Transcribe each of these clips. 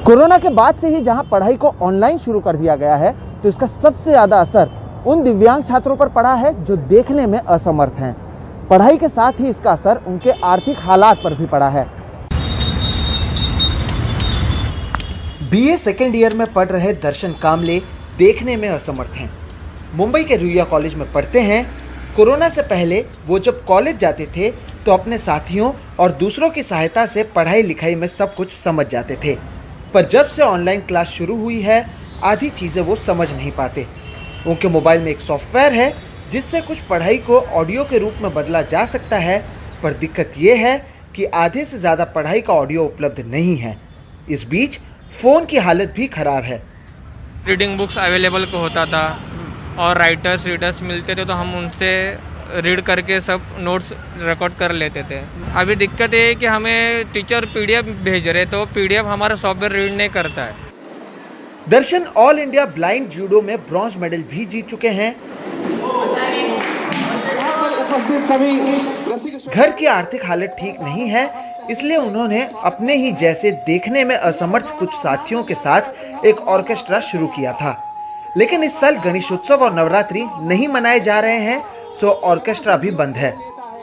Corona के बाद से ही जहां पढ़ाई को ऑनलाइन शुरू कर दिया गया है, तो इसका सबसे ज्यादा असर उन दिव्यांग छात्रों पर पड़ा है जो देखने में असमर्थ हैं। पढ़ाई के साथ ही इसका असर उनके आर्थिक हालात पर भी पड़ा है। बीए सेकेंड ईयर में पढ़ रहे दर्शन कामले देखने में असमर्थ हैं। मुंबई के रुईया कॉलेज में पढ़ते हैं। कोरोना से पहले वो जब कॉलेज जाते थे तो अपने साथियों और दूसरों की सहायता से पढ़ाई लिखाई में सब कुछ समझ जाते थे, पर जब से ऑनलाइन क्लास शुरू हुई है, आधी चीज़ें वो समझ नहीं पाते। उनके मोबाइल में एक सॉफ्टवेयर है जिससे कुछ पढ़ाई को ऑडियो के रूप में बदला जा सकता है, पर दिक्कत ये है कि आधे से ज़्यादा पढ़ाई का ऑडियो उपलब्ध नहीं है। इस बीच फ़ोन की हालत भी खराब है। रीडिंग बुक्स अवेलेबल को होता था और रीडर्स मिलते थे, तो हम उनसे रीड करके सब नोट्स रिकॉर्ड कर लेते थे। अभी दिक्कत ये है कि हमें टीचर पीडीएफ भेज रहे, तो पीडीएफ हमारा सॉफ्टवेयर रीड नहीं करता है। दर्शन ऑल इंडिया ब्लाइंड जूडो में ब्रॉन्ज मेडल भी जीत चुके हैं। घर की आर्थिक हालत ठीक नहीं है, इसलिए उन्होंने अपने ही जैसे देखने में असमर्थ कुछ साथियों के साथ एक ऑर्केस्ट्रा शुरू किया था। लेकिन इस साल गणेशोत्सव और नवरात्रि नहीं मनाए जा रहे हैं, सो ऑर्केस्ट्रा भी बंद है।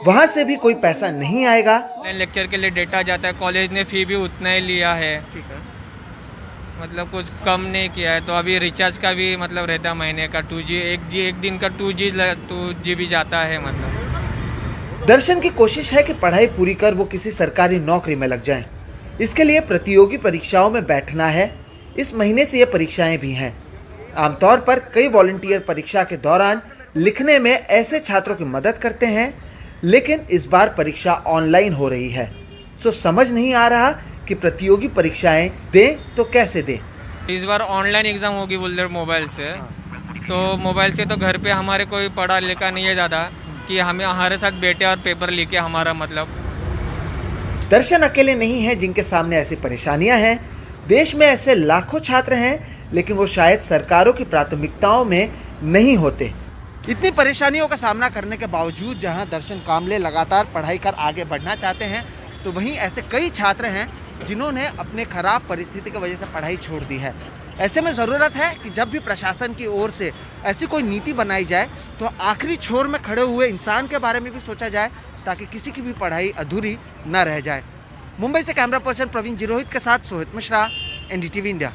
वहाँ से भी कोई पैसा नहीं आएगा। लेक्चर के लिए डेटा जाता है, कॉलेज ने फी भी उतना ही लिया है, मतलब कुछ कम नहीं किया है। तो अभी रिचार्ज का भी मतलब रहता है महीने का 2G, एक दिन का 2GB जाता है। मतलब दर्शन की कोशिश है कि पढ़ाई पूरी कर वो किसी सरकारी नौकरी में लग जाएं। इसके लिए प्रतियोगी परीक्षाओं में बैठना है। इस महीने से ये परीक्षाएं भी हैं। आमतौर पर कई वॉलंटियर परीक्षा के दौरान लिखने में ऐसे छात्रों की मदद करते हैं, लेकिन इस बार परीक्षा ऑनलाइन हो रही है, सो समझ नहीं आ रहा कि प्रतियोगी परीक्षाएं दें तो कैसे दें। इस बार ऑनलाइन एग्जाम होगी बोल रहे मोबाइल से, तो मोबाइल से तो घर पे हमारे कोई पढ़ा लिखा नहीं है ज़्यादा कि हमें हमारे साथ बैठे और पेपर लिखे हमारा मतलब। दर्शन अकेले नहीं है जिनके सामने ऐसी परेशानियां हैं। देश में ऐसे लाखों छात्र हैं, लेकिन वो शायद सरकारों की प्राथमिकताओं में नहीं होते। इतनी परेशानियों का सामना करने के बावजूद जहां दर्शन कामले लगातार पढ़ाई कर आगे बढ़ना चाहते हैं, तो वहीं ऐसे कई छात्र हैं जिन्होंने अपने खराब परिस्थिति की वजह से पढ़ाई छोड़ दी है। ऐसे में ज़रूरत है कि जब भी प्रशासन की ओर से ऐसी कोई नीति बनाई जाए, तो आखिरी छोर में खड़े हुए इंसान के बारे में भी सोचा जाए, ताकि किसी की भी पढ़ाई अधूरी न रह जाए। मुंबई से कैमरा पर्सन प्रवीण जिरोहित के साथ सोहित मिश्रा, NDTV इंडिया।